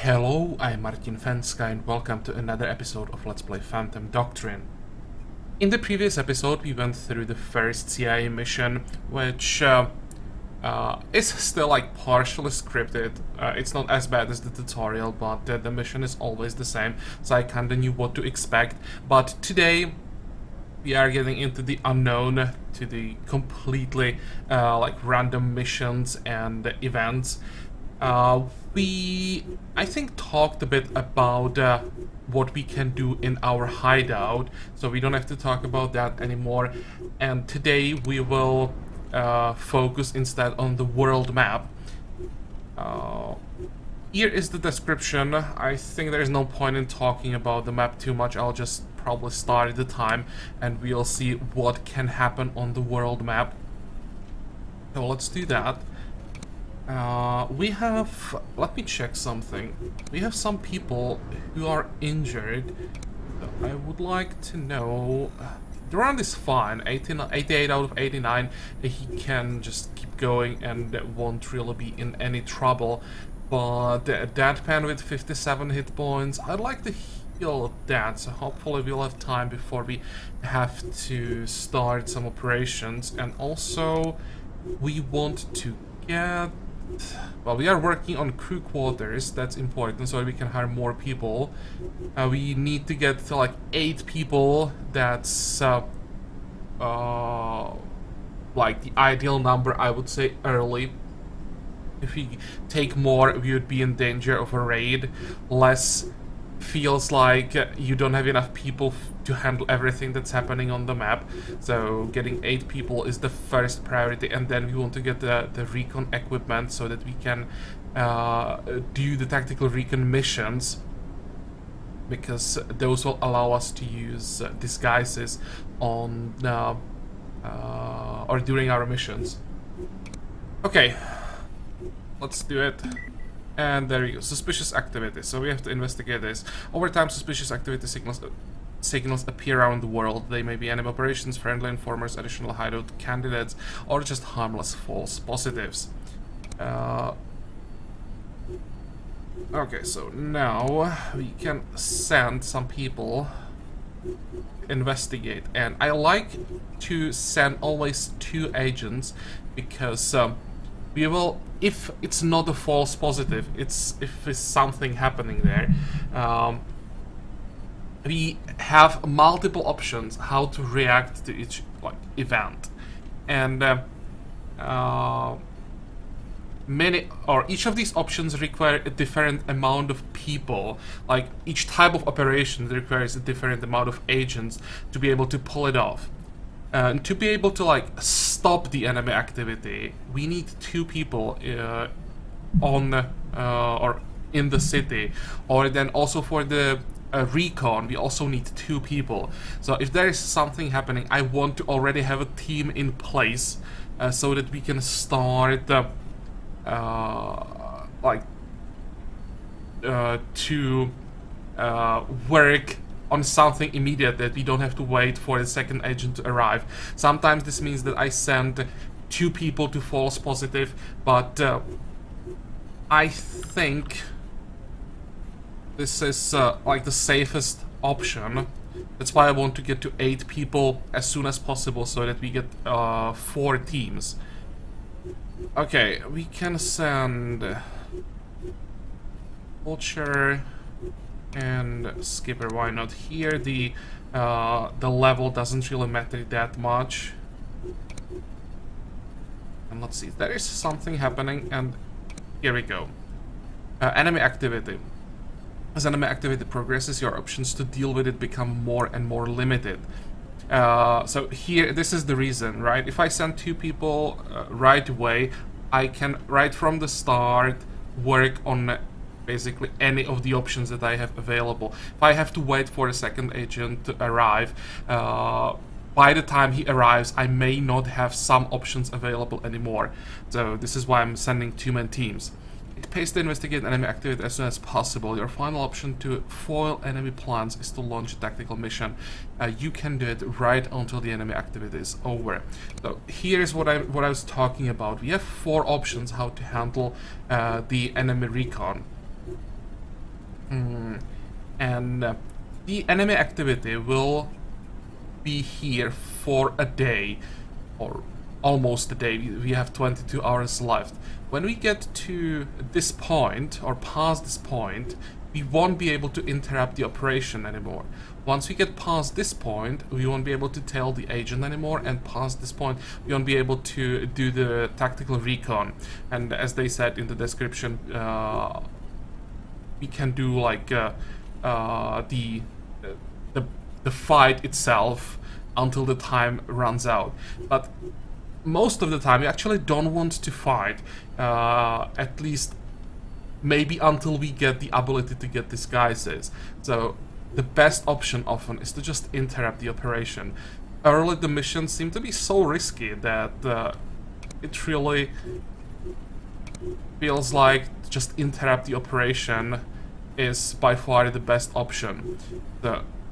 Hello, I'm Martin Fencka and welcome to another episode of Let's Play Phantom Doctrine. In the previous episode we went through the first CIA mission, which is still like partially scripted. It's not as bad as the tutorial, but the mission is always the same, so I kinda knew what to expect. But today we are getting into the unknown, to the completely like random missions and events. I think, talked a bit about what we can do in our hideout, so we don't have to talk about that anymore. And today we will focus instead on the world map. Here is the description. I think there is no point in talking about the map too much. I'll just probably start at the time and we'll see what can happen on the world map. So let's do that. We have, let me check something. We have some people who are injured. I would like to know, the round is fine, 88 out of 89, he can just keep going and won't really be in any trouble. But Deadpan with 57 hit points, I'd like to heal that, so hopefully we'll have time before we have to start some operations. And also, we want to get... well, we are working on crew quarters, that's important, so we can hire more people. We need to get to like 8 people, that's like the ideal number, I would say, early. If we take more, we would be in danger of a raid. Less feels like you don't have enough people to handle everything that's happening on the map. So getting 8 people is the first priority, and then we want to get the recon equipment so that we can do the tactical recon missions, because those will allow us to use disguises on or during our missions. Okay, let's do it. And there you go, suspicious activity. So we have to investigate this. Over time, suspicious activity signals appear around the world. They may be enemy operations, friendly informers, additional hideout candidates, or just harmless false positives. Okay, so now we can send some people investigate, and I like to send always 2 agents, because we will, if it's not a false positive, if it's something happening there, we have multiple options how to react to each event, and each of these options require a different amount of people. Like each type of operation requires a different amount of agents to be able to pull it off. And to be able to like stop the enemy activity, we need 2 people on or in the city, or then also for the recon we also need 2 people. So if there is something happening, I want to already have a team in place so that we can start to work on something immediate, that we don't have to wait for the second agent to arrive. Sometimes this means that I send 2 people to false positive, but I think this is like the safest option. That's why I want to get to 8 people as soon as possible, so that we get 4 teams. Okay, we can send Vulture and Skipper, why not? Here the level doesn't really matter that much. And let's see, there is something happening, and here we go. Enemy activity. As enemy activity progresses, your options to deal with it become more and more limited. So here, this is the reason, right? If I send 2 people right away, I can right from the start work on basically any of the options that I have available. If I have to wait for a second agent to arrive, by the time he arrives, I may not have some options available anymore. So this is why I'm sending 2-man teams. It pays to investigate enemy activity as soon as possible. Your final option to foil enemy plans is to launch a tactical mission. You can do it right until the enemy activity is over. So here's what I was talking about. We have 4 options how to handle the enemy recon. And the enemy activity will be here for a day, or almost a day. We have 22 hours left. When we get to this point, or past this point, we won't be able to interrupt the operation anymore. Once we get past this point, we won't be able to tail the agent anymore, and past this point, we won't be able to do the tactical recon. And as they said in the description, we can do like the fight itself until the time runs out. But most of the time, we actually don't want to fight, at least maybe until we get the ability to get disguises. So the best option often is to just interrupt the operation. Early the missions seem to be so risky that it really feels like just interrupt the operation is by far the best option.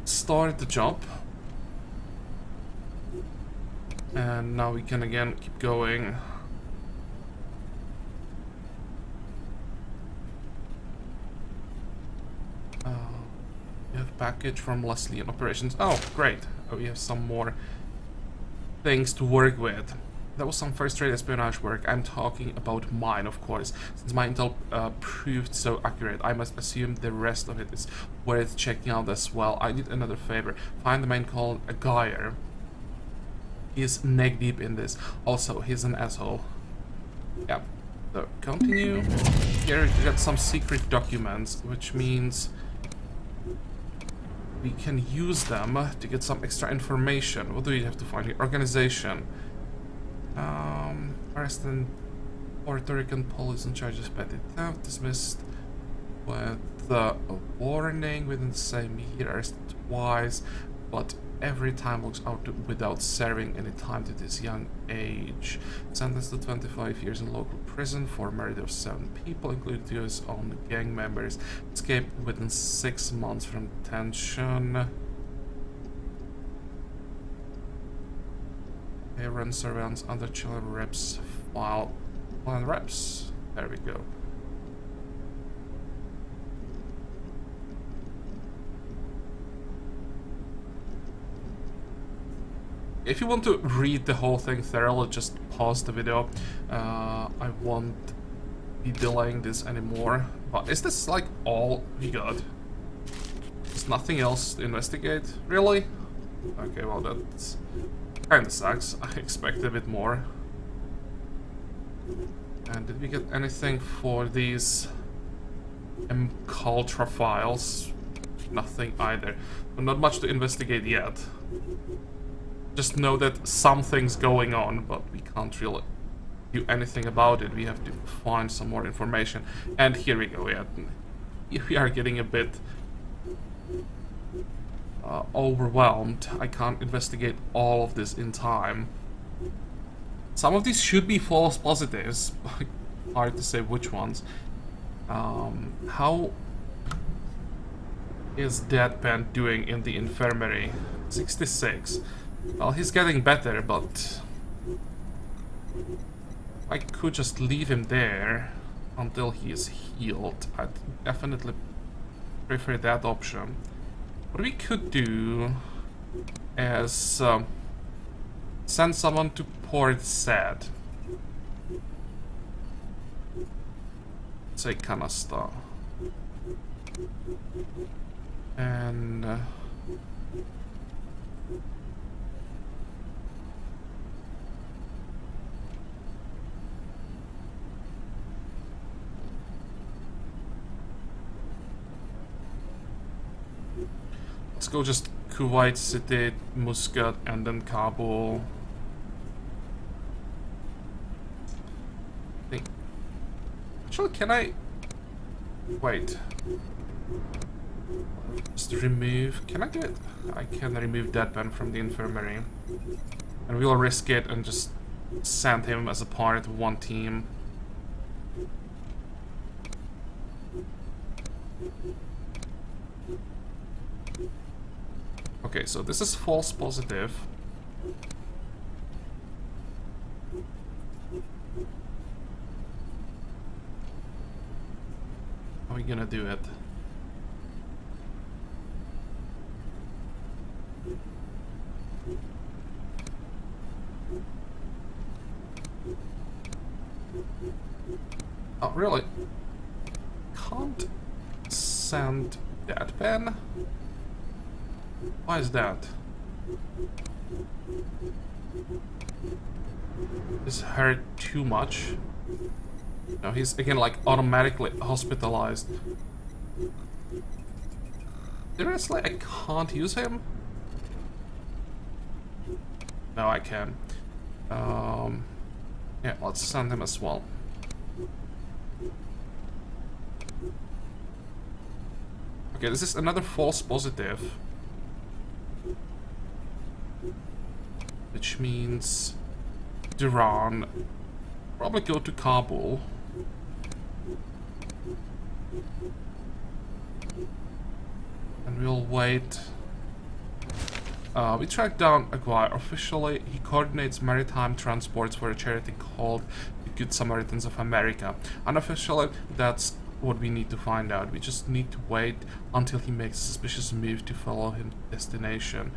Start the jump. And now we can again keep going. We have package from Leslie in operations. Oh, great. Oh, we have some more things to work with. That was some first-rate espionage work. I'm talking about mine, of course. Since my intel proved so accurate, I must assume the rest of it is worth checking out as well. I need another favor. Find the man called Geyer. He is neck deep in this. Also, he's an asshole. Yeah. So, continue. Here we got some secret documents, which means we can use them to get some extra information. What do we have to find here? Organization. Arrested Puerto Rican police in charge of petty theft, dismissed with a warning within the same year, arrested twice, but every time looks out without serving any time to this young age. Sentenced to 25 years in local prison for murder of 7 people, including 2 of his own gang members. Escaped within 6 months from detention. They run surveillance under children reps while on reps. There we go. If you want to read the whole thing thoroughly, just pause the video. I won't be delaying this anymore. But is this like all we got? There's nothing else to investigate? Really? Okay, well that's kinda sucks. I expected a bit more. And did we get anything for these Cultra files? Nothing either. But not much to investigate yet. Just know that something's going on, but we can't really do anything about it. We have to find some more information. And here we go, yeah. We are getting a bit overwhelmed. I can't investigate all of this in time. Some of these should be false positives. Hard to say which ones. How is Deadpan doing in the infirmary? 66. Well, he's getting better, but I could just leave him there until he is healed. I'd definitely prefer that option. What we could do is send someone to Port Said. Say Canasta. And let's go just Kuwait City, Muscat, and then Kabul. Actually, can I... Wait. Just remove... Can I do it? I can remove Deadpan from the infirmary. And we'll risk it and just send him as a part of one team. Okay, so this is false positive. How are we gonna do it? really. Can't send that pen. Why is that? Is hurt too much? No, he's again like automatically hospitalized. Seriously, I can't use him? No, I can. Yeah, let's send him as well. Okay, this is another false positive. Which means Duran probably go to Kabul. And we'll wait. We tracked down Aguirre. Officially, he coordinates maritime transports for a charity called the Good Samaritans of America. Unofficially, that's what we need to find out. We just need to wait until he makes a suspicious move to follow him to destination.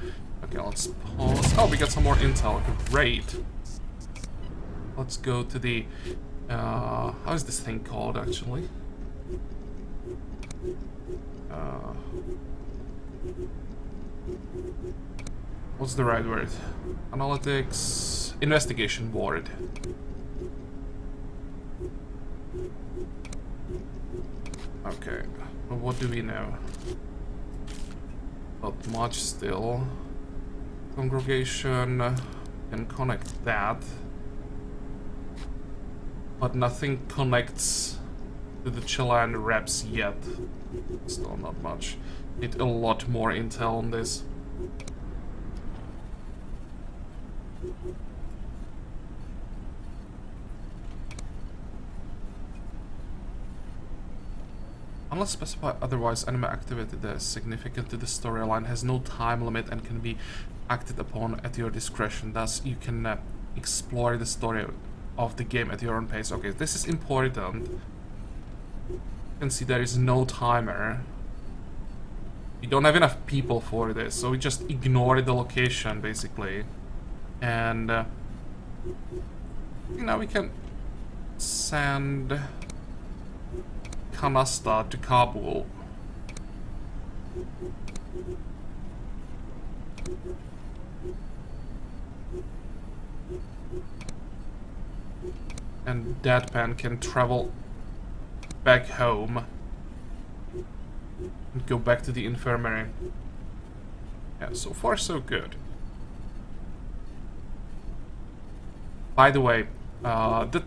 Okay, let's pause. Oh, we got some more intel. Great. Let's go to the... how is this thing called, actually? What's the right word? Analytics... Investigation board. Okay, well, what do we know? Not much still. Congregation... can connect that. But nothing connects to the Chilean reps yet. Still not much. Need a lot more intel on this. Unless specified otherwise, enemy activity that is significant to the storyline has no time limit and can be acted upon at your discretion. Thus, you can explore the story of the game at your own pace. Okay, this is important. You can see there is no timer. We don't have enough people for this, so we just ignore the location, basically. And now we can send Kanasta to Kabul. And Deadpan can travel back home and go back to the infirmary. Yeah, so far so good. By the way, the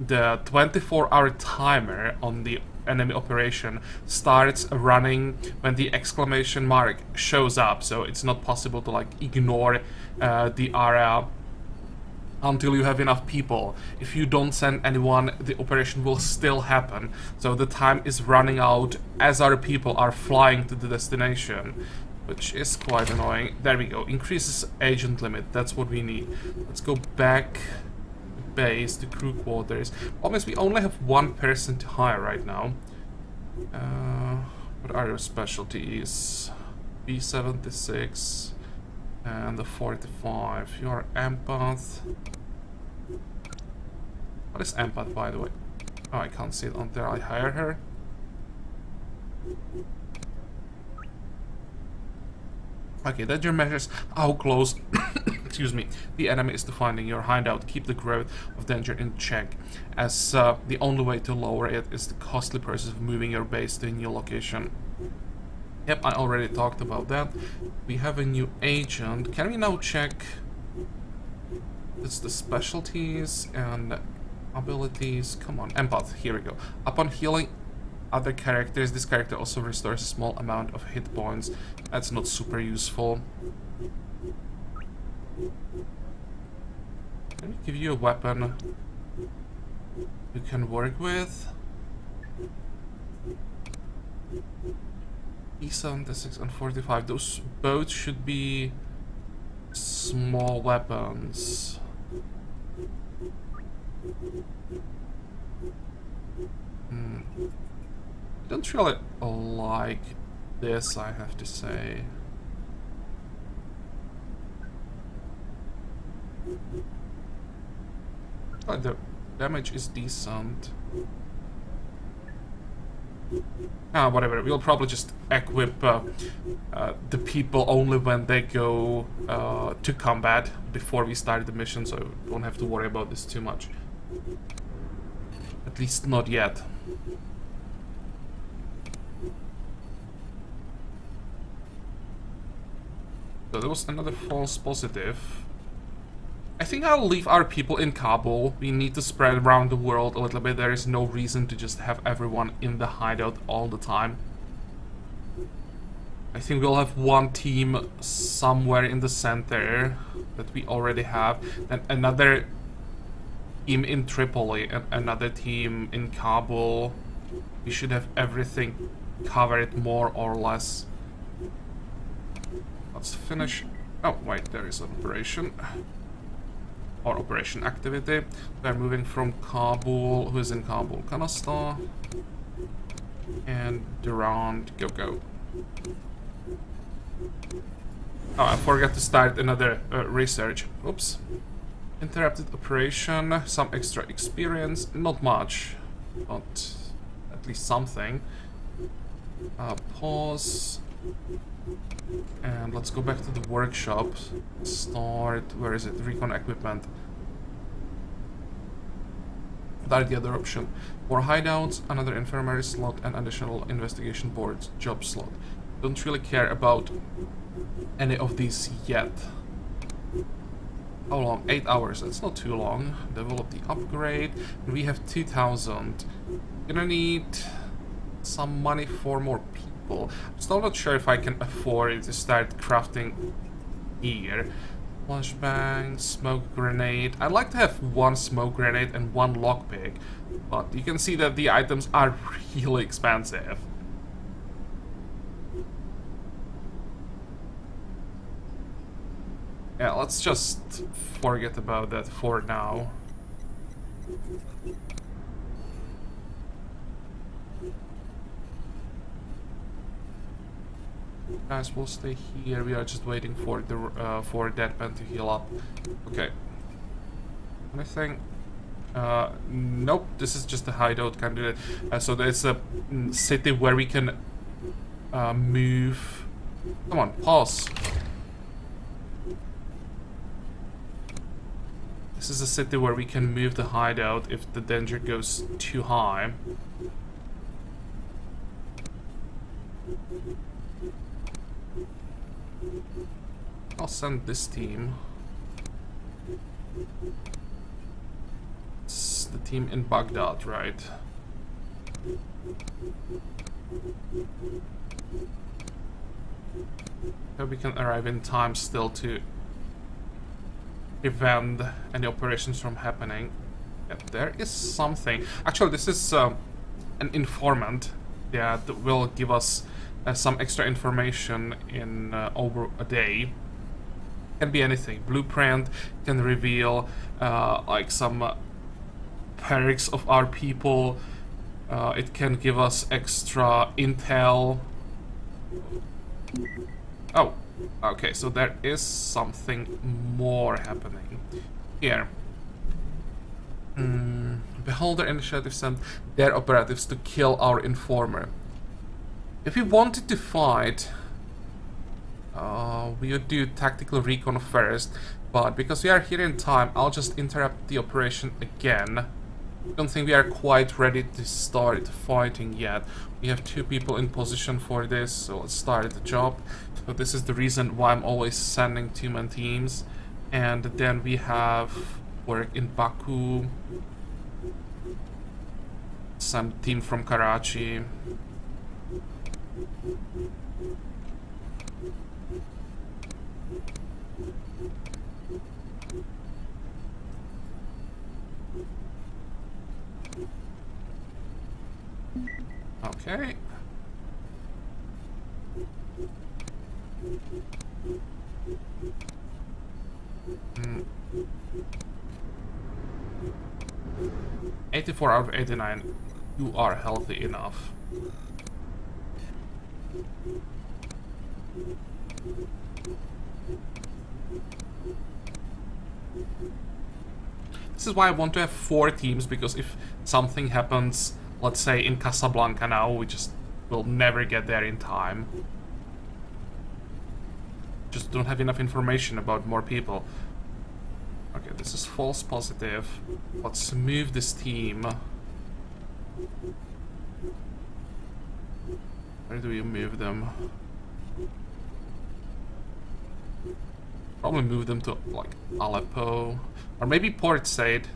24-hour timer on the enemy operation starts running when the exclamation mark shows up, so it's not possible to like ignore the area until you have enough people. If you don't send anyone, the operation will still happen, so the time is running out as our people are flying to the destination, which is quite annoying. There we go, increases agent limit, that's what we need. Let's go back to base, to crew quarters. Obviously we only have one person to hire right now. What are your specialties? B76 and the 45. You are empath. What is empath, by the way? Oh, I can't see it until I hire her. Okay, danger measures how close excuse me, the enemy is to finding your hideout. Keep the growth of danger in check, as the only way to lower it is the costly process of moving your base to a new location. Yep, I already talked about that. We have a new agent. Can we now check? It's the specialties and abilities. Come on, empath. Here we go. Upon healing other characters, this character also restores a small amount of hit points. That's not super useful. Can we give you a weapon you can work with? E76 and 45. Those both should be small weapons. I don't really like this, I have to say. But the damage is decent. Whatever, we'll probably just equip the people only when they go to combat before we start the mission, so we don't have to worry about this too much. At least not yet. So there was another false positive. I think I'll leave our people in Kabul. We need to spread around the world a little bit. There is no reason to just have everyone in the hideout all the time. I think we'll have one team somewhere in the center that we already have. And another team in Tripoli and another team in Kabul. We should have everything covered more or less. Let's finish. Oh, wait, there is an operation. Or operation activity. We're moving from Kabul. Who's in Kabul? Kanastar. And Durand. Go. Oh, I forgot to start another research. Oops. Interrupted operation. Some extra experience. Not much. But at least something. Pause. And let's go back to the workshop. Start, where is it? Recon equipment. That's the other option. For hideouts, another infirmary slot and additional investigation board job slot. Don't really care about any of these yet. How long? 8 hours. That's not too long. Develop the upgrade. And we have 2,000. Gonna need some money for more people. I'm still not sure if I can afford to start crafting here. Flashbang, smoke grenade. I'd like to have one smoke grenade and one lockpick, but you can see that the items are really expensive. Yeah, let's just forget about that for now. Guys, we'll stay here. We are just waiting for the for Deadpan to heal up. Okay. Anything? Nope. This is just a hideout candidate. So there's a city where we can move. Come on, pause. This is a city where we can move the hideout if the danger goes too high. I'll send this team. It's the team in Baghdad, right? Hope we can arrive in time still to prevent any operations from happening. Yep, there is something. Actually, this is an informant that will give us some extra information in over a day. Can be anything. Blueprint can reveal like some perks of our people. It can give us extra intel. Oh, okay, so there is something more happening here. Beholder Initiative sent their operatives to kill our informer. If we wanted to fight, we would do tactical recon first, but because we are here in time, I'll just interrupt the operation again. I don't think we are quite ready to start fighting yet. We have 2 people in position for this, so let's start the job. So this is the reason why I'm always sending 2-man teams. And then we have work in Baku, some team from Karachi. Okay. 84 out of 89. You are healthy enough. This is why I want to have 4 teams, because if something happens let's say, in Casablanca now. We just will never get there in time. Just don't have enough information about more people. Okay, this is false positive. Let's move this team. Where do we move them? Probably move them to, like, Aleppo. Or maybe Port Said.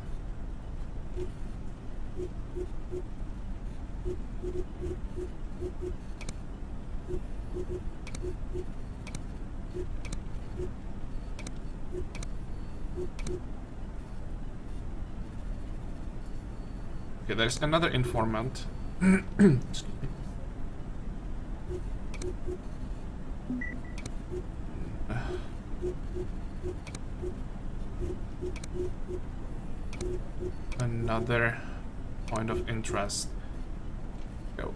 Okay, there's another informant. Excuse me. Another point of interest. Go.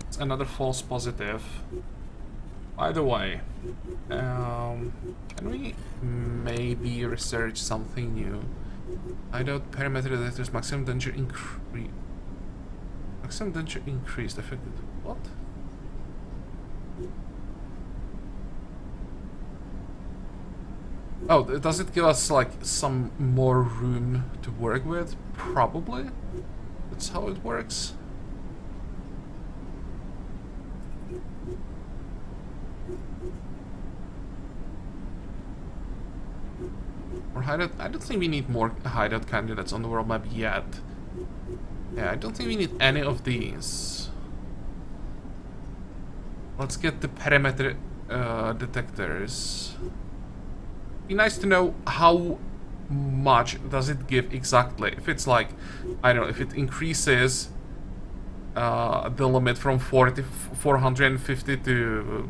It's another false positive. By the way, can we maybe research something new? Hideout perimeter detectors maximum danger increase. Maximum danger increased. Affected. What? Oh, does it give us like some more room to work with? Probably. That's how it works. Or hideout. I don't think we need more hideout candidates on the world map yet. Yeah, I don't think we need any of these. Let's get the perimeter detectors. Be nice to know how much does it give exactly. If it's like, I don't know, if it increases the limit from 450 to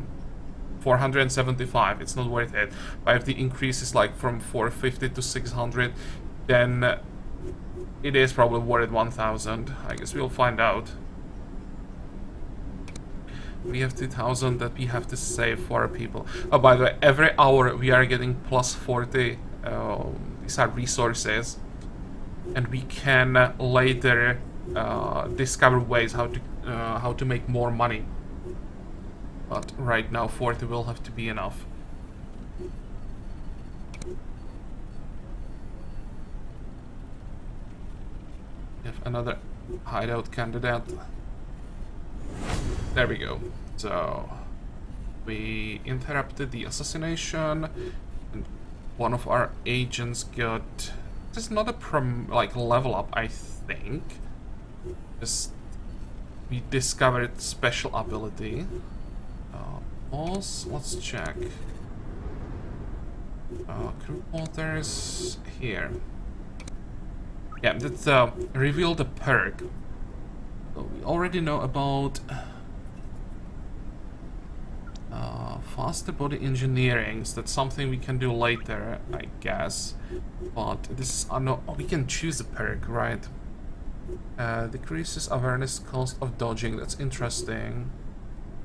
475, it's not worth it. But if the increase is like from 450 to 600, then it is probably worth 1000. I guess we'll find out. We have 2000 that we have to save for our people. Oh, by the way, every hour we are getting plus 40. These are resources, and we can later discover ways how to make more money. But right now, 40 will have to be enough. We have another hideout candidate. There we go. So we interrupted the assassination, and one of our agents got. This is not a level up, I think. Just we discovered special ability. Let's check. Crew quarters here. Yeah, that revealed a perk. So we already know about faster body engineering. So that's something we can do later, I guess. But this is no. Oh, we can choose a perk, right? Decreases awareness cost of dodging. That's interesting.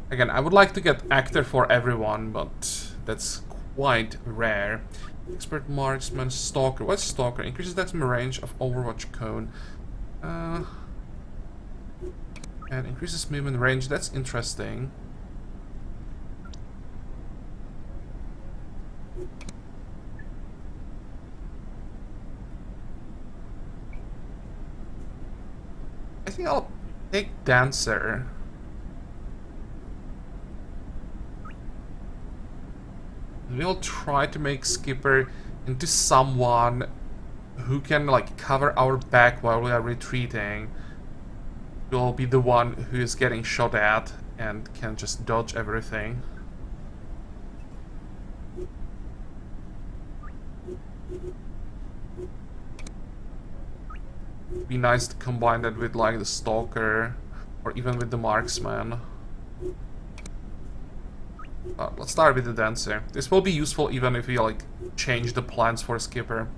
Again, I would like to get actor for everyone, but that's quite rare. Expert marksman, stalker. What's stalker? Increases maximum range of Overwatch cone. And increases movement range. That's interesting. I think I'll take dancer. We'll try to make Skipper into someone who can like cover our back while we are retreating. Will be the one who is getting shot at and can just dodge everything. Be nice to combine that with like the stalker or even with the marksman. Let's start with the dancer. This will be useful even if we like change the plans for Skipper.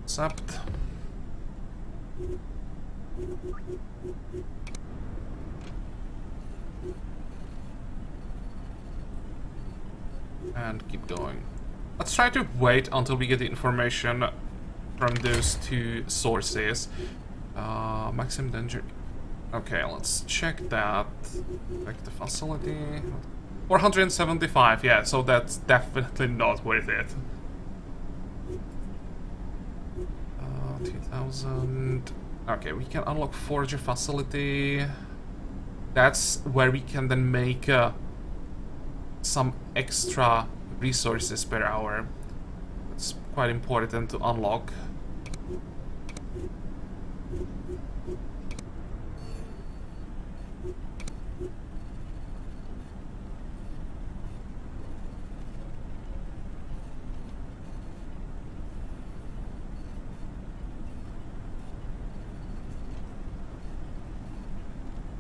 Accept. And keep going. Let's try to wait until we get the information from those two sources. Maximum danger. Okay, let's check that. Check the facility. 475, yeah, so that's definitely not worth it. 2000. Okay, we can unlock Forger facility. That's where we can then make some extra resources per hour. It's quite important to unlock.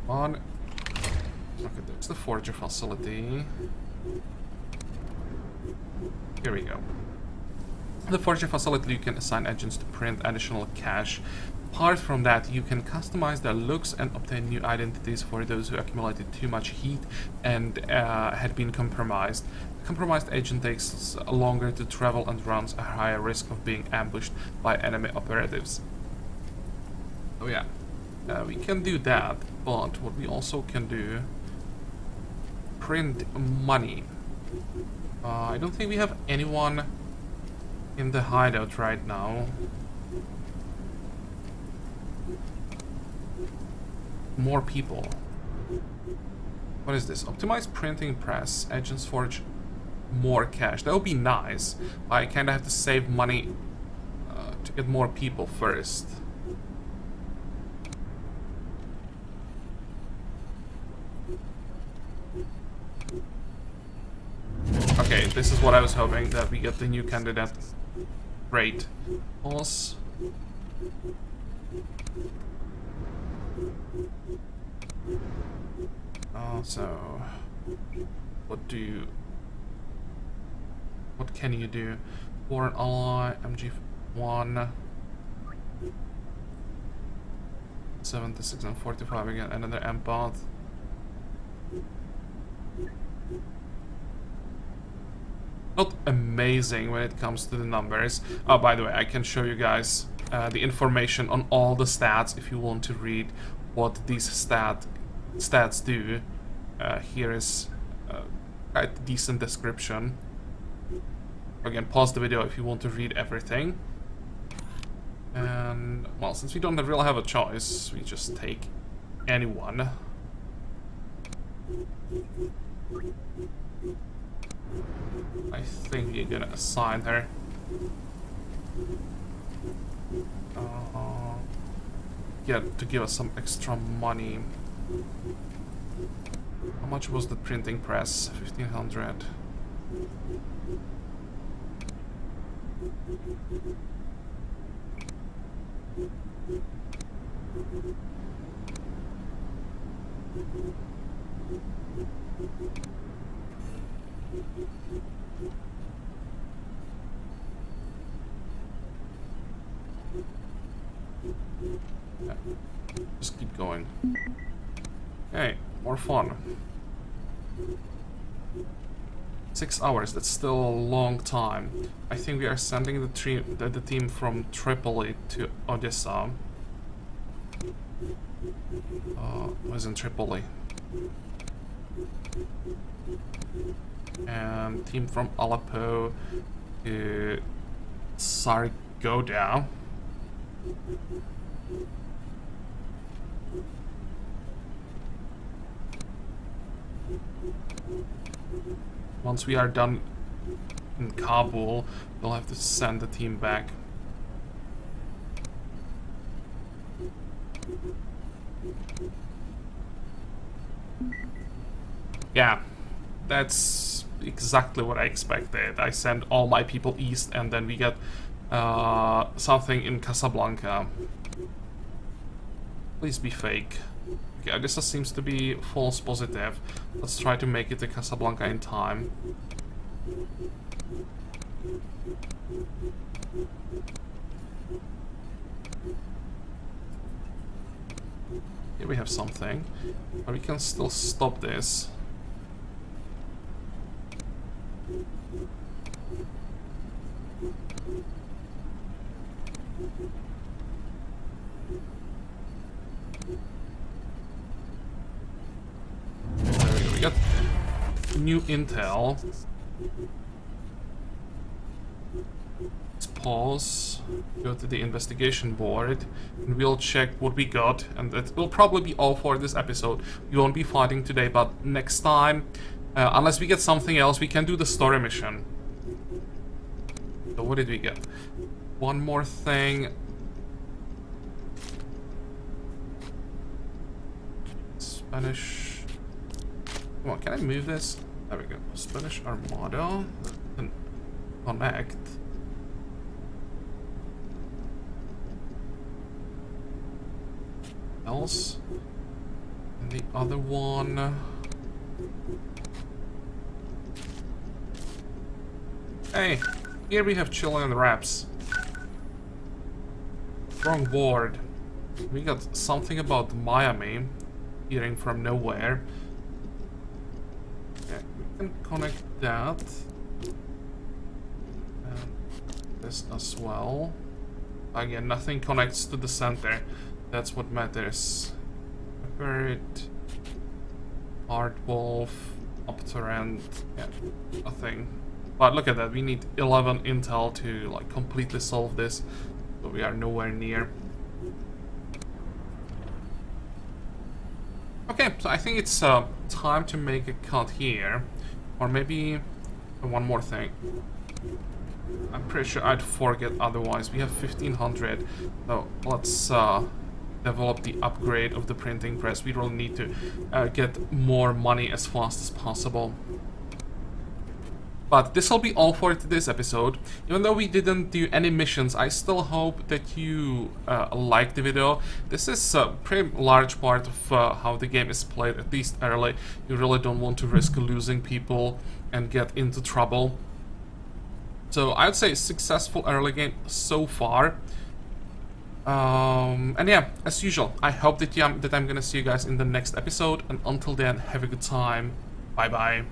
On. Okay, there's the Forger facility. Here we go. The Forger facility, you can assign agents to print additional cash. Apart from that, you can customize their looks and obtain new identities for those who accumulated too much heat and had been compromised. A compromised agent takes longer to travel and runs a higher risk of being ambushed by enemy operatives. Oh yeah, we can do that, but what we also can do, print money. I don't think we have anyone in the hideout right now. More people. What is this? Optimize printing press. Agents forge more cash. That would be nice. I kind of have to save money to get more people first. Okay, this is what I was hoping, that we get the new candidate. Great. Pause. So what can you do? For an ally, MG1 76 and 45 again, another empath. Not amazing when it comes to the numbers. Oh, by the way, I can show you guys the information on all the stats if you want to read what these stats do. Here is a decent description. Again, pause the video if you want to read everything. And, well, since we don't really have a choice, we just take anyone. I think we're gonna assign her. Yeah, to give us some extra money. How much was the printing press? 1500. Yeah. Just keep going. Hey, more fun. 6 hours, that's still a long time. I think we are sending the team from Tripoli to Odessa. Was in Tripoli. And team from Aleppo to Sargoda. Once we are done in Kabul, we'll have to send the team back. Yeah, that's exactly what I expected. I send all my people east and then we get something in Casablanca. Please be fake. Okay, this seems to be false positive. Let's try to make it to Casablanca in time. Here we have something, but we can still stop this. There we go. We got new intel. Let's pause, go to the investigation board, and we'll check what we got. And that will probably be all for this episode. We won't be fighting today, but next time, unless we get something else, we can do the story mission. So what did we get? One more thing. Spanish. Come on, can I move this? There we go. Spanish Armada. And connect. Else. And the other one. Hey, here we have Chilean Raps. Wrong board. We got something about Miami appearing from nowhere. Okay, we can connect that. And this as well. Again, nothing connects to the center. That's what matters. Bird, Hard Wolf, Uptorrent, yeah, nothing. But look at that, we need 11 intel to like completely solve this, but we are nowhere near. Okay, so I think it's time to make a cut here, or maybe one more thing. I'm pretty sure I'd forget otherwise. We have 1500, so let's develop the upgrade of the printing press. We really need to get more money as fast as possible. But this will be all for today's episode. Even though we didn't do any missions, I still hope that you liked the video. This is a pretty large part of how the game is played, at least early. You really don't want to risk losing people and get into trouble. So I'd say successful early game so far. And yeah, as usual, I hope that I'm gonna see you guys in the next episode. And until then, have a good time. Bye bye.